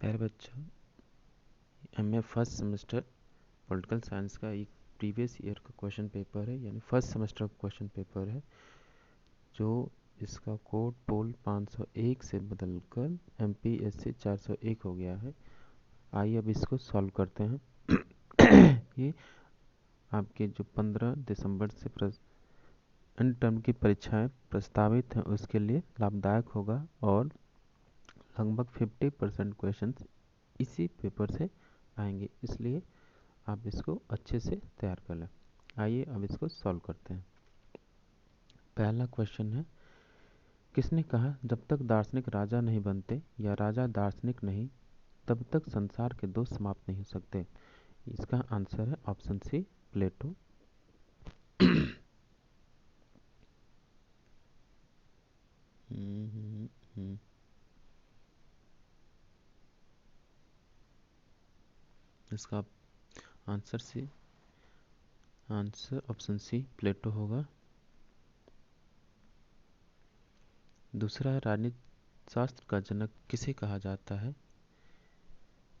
प्यारे बच्चों, MA first semester political science का एक प्रीवियस ईयर का क्वेश्चन पेपर है, यानी फर्स्ट सेमेस्टर का क्वेश्चन पेपर है, जो इसका कोड पोल 501 से बदलकर एमपीएससी 401 हो गया है। आइए अब इसको सॉल्व करते हैं। ये आपके जो 15 दिसंबर से एंड टर्म की परीक्षाएं प्रस्तावित हैं उसके लिए लाभदायक होगा, और लगभग 50% क्वेश्चन इसी पेपर से आएंगे, इसलिए आप इसको अच्छे से तैयार कर लें। आइए अब इसको सॉल्व करते हैं। पहला क्वेश्चन है, किसने कहा जब तक दार्शनिक राजा नहीं बनते या राजा दार्शनिक नहीं तब तक संसार के दोष समाप्त नहीं हो सकते? इसका आंसर है ऑप्शन सी, प्लेटो। इसका आंसर ऑप्शन सी, प्लेटो होगा। दूसरा है, राजनीति शास्त्र का जनक किसे कहा जाता है?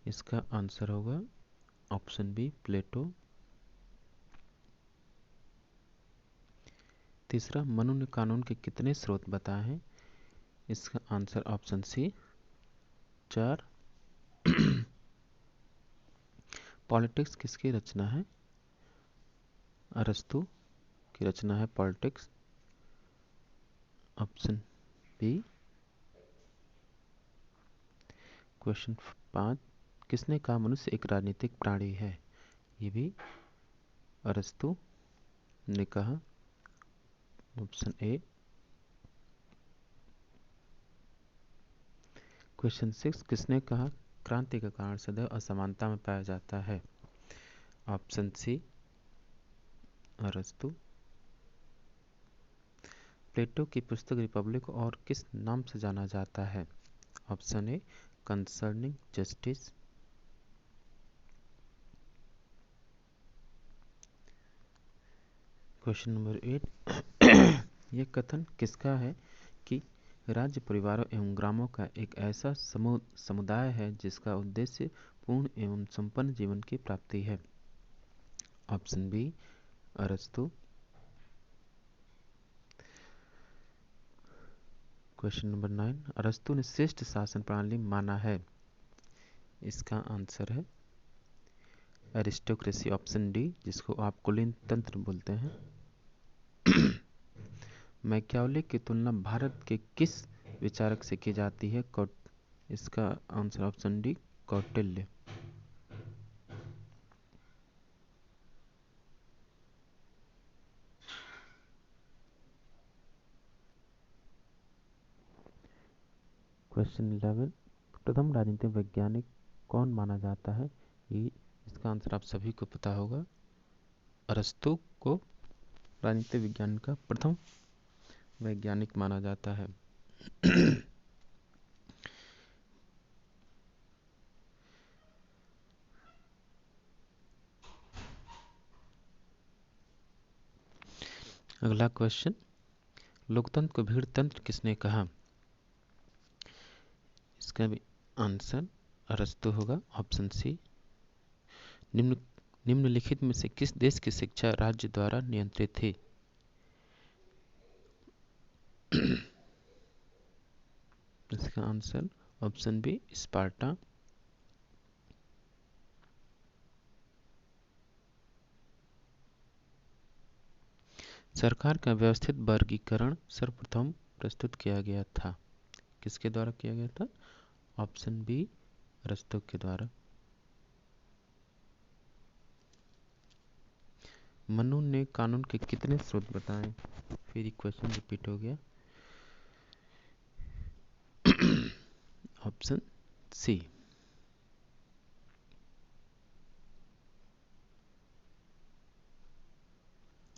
इसका आंसर होगा ऑप्शन बी, प्लेटो। तीसरा, मनु ने कानून के कितने स्रोत बताए हैं? इसका आंसर ऑप्शन सी, 4। पॉलिटिक्स किसकी रचना है? अरस्तु की रचना है पॉलिटिक्स, ऑप्शन बी। क्वेश्चन 5, किसने कहा मनुष्य एक राजनीतिक प्राणी है? ये भी अरस्तु ने कहा, ऑप्शन ए। क्वेश्चन 6, किसने कहा क्रांति का कारण सदैव असमानता में पाया जाता है? ऑप्शन सी, अरस्तु। प्लेटो की पुस्तक रिपब्लिक और किस नाम से जाना जाता है? ऑप्शन ए, कंसर्निंग जस्टिस। क्वेश्चन नंबर 8, यह कथन किसका है कि राज्य परिवारों एवं ग्रामों का एक ऐसा समुदाय है जिसका उद्देश्य पूर्ण एवं संपन्न जीवन की प्राप्ति है? ऑप्शन बी, अरस्तु। क्वेश्चन नंबर 9, अरस्तु ने श्रेष्ठ शासन प्रणाली माना है? इसका आंसर है एरिस्टोक्रेसी, ऑप्शन डी, जिसको आप कुलीन तंत्र बोलते हैं। मैकियावेली की तुलना भारत के किस विचारक से की जाती है? इसका answer option D, Kautilya. Question 11, प्रथम राजनीतिक वैज्ञानिक कौन माना जाता है? ये इसका आंसर आप सभी को पता होगा। अरस्तु को राजनीतिक विज्ञान का प्रथम वैज्ञानिक माना जाता है। अगला क्वेश्चन, लोकतंत्र को भीड़ तंत्र किसने कहा? इसका भी आंसर अरस्तु होगा, ऑप्शन सी। निम्नलिखित में से किस देश की शिक्षा राज्य द्वारा नियंत्रित थी? इसका आंसर ऑप्शन बी, स्पार्टा। सरकार का व्यवस्थित वर्गीकरण सर्वप्रथम प्रस्तुत किया गया था? किसके द्वारा किया गया था? ऑप्शन बी, अरस्तु के द्वारा। मनु ने कानून के कितने स्रोत बताए? फिर क्वेश्चन रिपीट हो गया, ऑप्शन सी।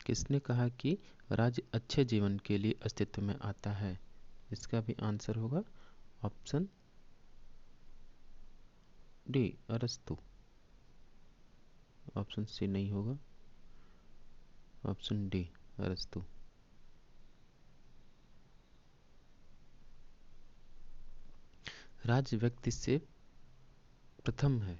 किसने कहा कि राज्य अच्छे जीवन के लिए अस्तित्व में आता है? इसका भी आंसर होगा ऑप्शन डी, अरस्तु। ऑप्शन सी नहीं होगा, ऑप्शन डी, अरस्तु। राज्य व्यक्ति से प्रथम है,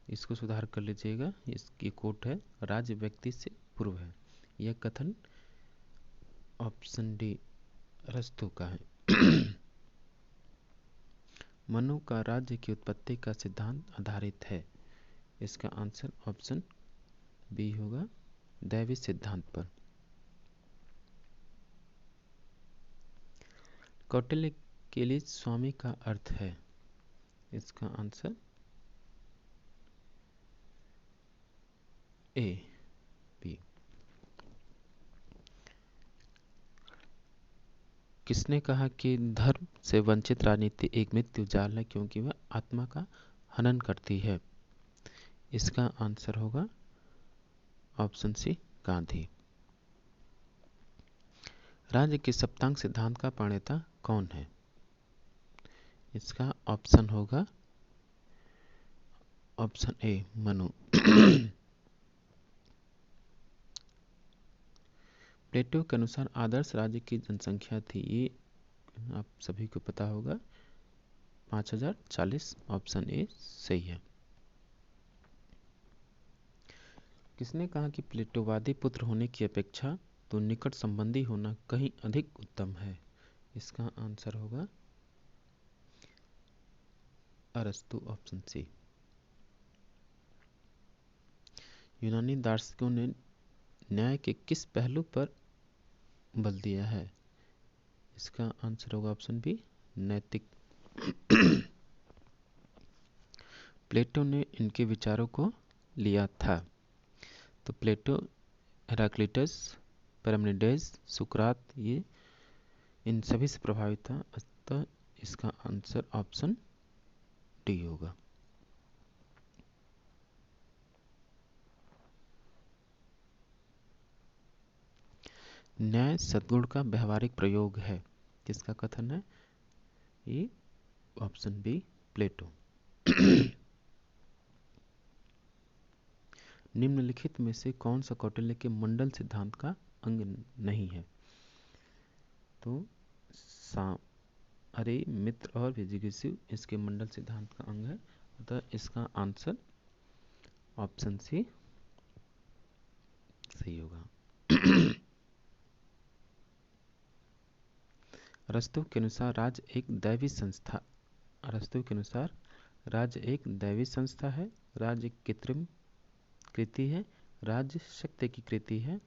इसको सुधार कर लीजिएगा। इसकी कोट है राज्य व्यक्ति से पूर्व है। यह कथन ऑप्शन डी अरस्तु का है। मनु का राज्य की उत्पत्ति का सिद्धांत आधारित है। इसका आंसर ऑप्शन बी होगा, दैवी सिद्धांत पर। कौटिल्य के लिए स्वामी का अर्थ है। इसका आंसर ए बी। किसने कहा कि धर्म से वंचित राजनीति एक मृत्यु जाल है क्योंकि वह आत्मा का हनन करती है? इसका आंसर होगा ऑप्शन सी, गांधी। राज्य के सप्तांग सिद्धांत का प्रणेता कौन है? इसका ऑप्शन होगा ऑप्शन ए, मनु। प्लेटो के अनुसार आदर्श राज्य की जनसंख्या थी, ये आप सभी को पता होगा, 5040। ऑप्शन ए सही है। किसने कहा कि प्लेटोवादी पुत्र होने की अपेक्षा तो निकट संबंधी होना कहीं अधिक उत्तम है? इसका आंसर होगा अरस्तु, ऑप्शन सी। यूनानी दार्शनिकों ने न्याय के किस पहलू पर बल दिया है? इसका आंसर होगा ऑप्शन बी, नैतिक। प्लेटो ने इनके विचारों को लिया था। तो प्लेटो, हेराक्लिटस, पैरामेनिडेस, सुकरात, ये इन सभी से प्रभावित था। अतः इसका आंसर ऑप्शन डी होगा। न्याय सद्गुण का व्यवहारिक प्रयोग है, किसका कथन है? ये ऑप्शन बी, प्लेटो। निम्नलिखित में से कौन सा कौटिल्य के मंडल सिद्धांत का अंग नहीं है? तो अरे मित्र और विजिगीषु इसके मंडल सिद्धांत का अंग है। अतः इसका आंसर ऑप्शन सी सही होगा। अरस्तु के अनुसार राज्य एक दैवी संस्था, अरस्तु के अनुसार राज्य एक दैवी संस्था है, राज्य कृत्रिम कृति है, राज्य शक्ति की कृति है,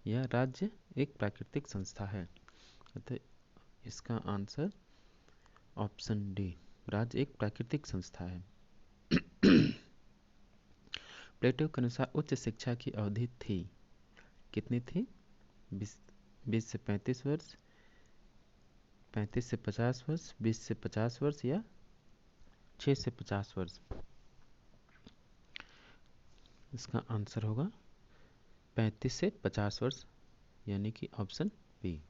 या राज्य एक प्राकृतिक संस्था है? अतः इसका आंसर ऑप्शन डी, राज्य एक प्राकृतिक संस्था है। प्लेटो के अनुसार उच्च शिक्षा की अवधि थी, कितनी थी? 20 से 35 वर्ष, 35 से 50 वर्ष, 20 से 50 वर्ष, या 6 से 50 वर्ष? इसका आंसर होगा 35 से 50 वर्ष, यानी कि ऑप्शन बी।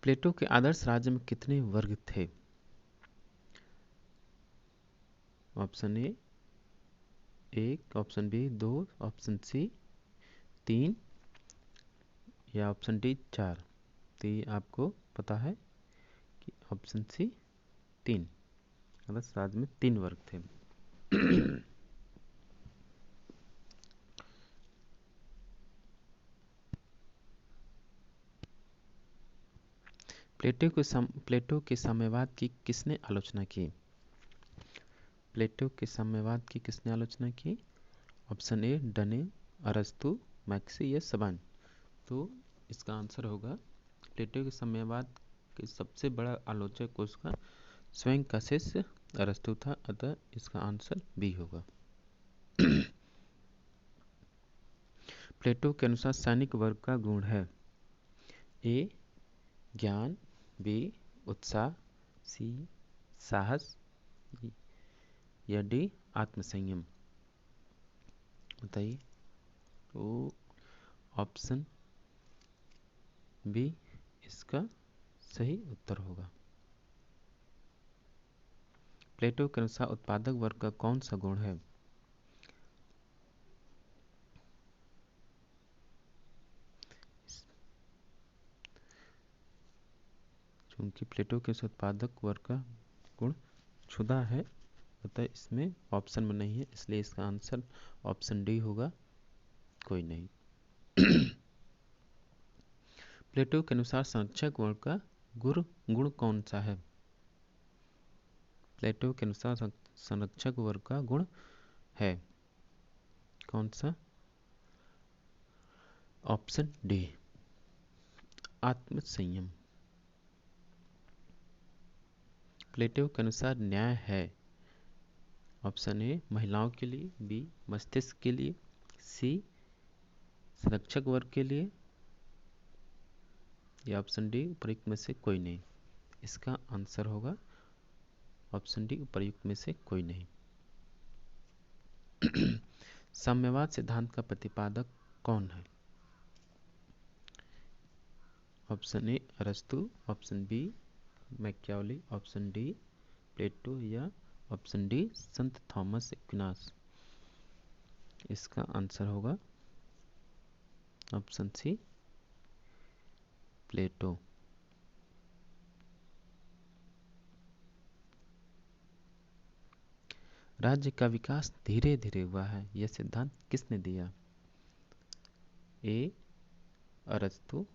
प्लेटो के आदर्श राज्य में कितने वर्ग थे? Option A 1, option B 2, option C 3, या ऑप्शन डी 4? तो ये आपको पता है कि ऑप्शन सी 3, आदर्श राज्य में 3 वर्ग थे। प्लेटो के साम्यवाद की किसने आलोचना की? प्लेटो के साम्यवाद की किसने आलोचना की? ऑप्शन ए डने, अरस्तु, मैक्सी, या सबन? तो इसका आंसर होगा प्लेटो के साम्यवाद के सबसे बड़ा आलोचक उसका स्वयं का शिष्य अरस्तु था। अतः इसका आंसर बी होगा। प्लेटो के अनुसार सैनिक वर्ग का गुण है? ए ज्ञान, बी उत्साह, सी साहस, या डी आत्मसंयम? बताइए। तो ऑप्शन बी इसका सही उत्तर होगा। प्लेटो के अनुसार उत्पादक वर्ग का कौन सा गुण है? क्योंकि प्लेटो के उत्पादक वर्ग का गुण क्षुधा है, अतः इसमें ऑप्शन में नहीं है, इसलिए इसका आंसर ऑप्शन डी होगा, कोई नहीं। प्लेटो के अनुसार संरक्षक वर्ग का गुण कौन सा है? प्लेटो के अनुसार संरक्षक वर्ग का गुण है कौन सा? ऑप्शन डी, आत्मसंयम। प्लेटो के अनुसार न्याय है ऑप्शन ए महिलाओं के लिए, बी मस्तिष्क के लिए, सी संरक्षक वर्ग के लिए, या ऑप्शन डी उपयुक्त में से कोई नहीं। इसका आंसर होगा ऑप्शन डी उपयुक्त में से कोई नहीं। साम्यवाद सिद्धांत का प्रतिपादक कौन है? ऑप्शन ए अरस्तु, option B Machiavelli, option D Plato, या ऑप्शन डी संत थॉमस एक्विनास। इसका आंसर होगा ऑप्शन सी प्लेटो। राज्य का विकास धीरे धीरे हुआ है, यह सिद्धांत किसने दिया? ए अरस्तु,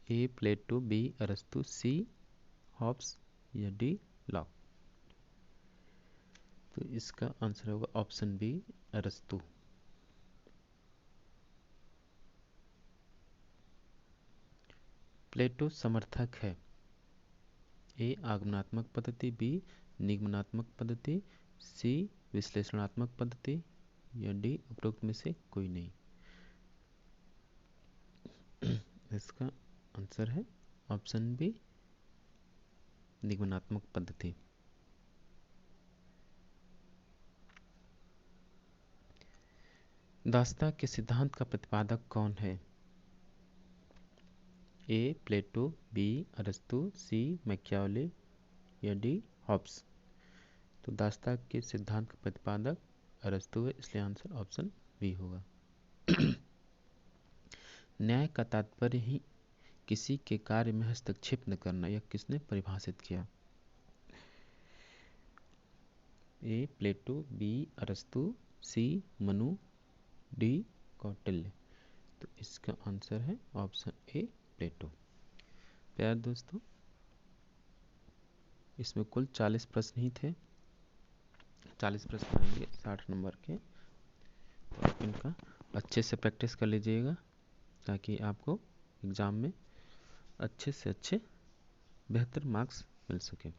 ए प्लेटो, बी अरस्तु, सी हॉब्स, या डी लॉक। तो इसका आंसर होगा ऑप्शन बी अरस्तु। प्लेटो समर्थक है ए आगमनात्मक पद्धति, बी निगमनात्मक पद्धति, सी विश्लेषणात्मक पद्धति, या डी उपरोक्त में से कोई नहीं। इसका आंसर है ऑप्शन बी निगमनात्मक पद्धति। दासता के सिद्धांत का प्रतिपादक कौन है? ए प्लेटो, बी अरस्तु, सी मैकियावेली, या डी हॉब्स। तो दासता के सिद्धांत का प्रतिपादक अरस्तु है, इसलिए आंसर ऑप्शन बी होगा। न्याय का तात्पर्य ही किसी के कार्य में हस्तक्षेप न करना, यह किसने परिभाषित किया? ए प्लेटो, बी अरस्तु, सी मनु, डी कौटिल्य। तो इसका आंसर है ऑप्शन ए प्लेटो। प्यार दोस्तों, इसमें कुल 40 प्रश्न ही थे, 40 प्रश्न आएंगे 60 नंबर के। तो आप इनका अच्छे से प्रैक्टिस कर लीजिएगा ताकि आपको एग्ज़ाम में अच्छे से अच्छे बेहतर मार्क्स मिल सके।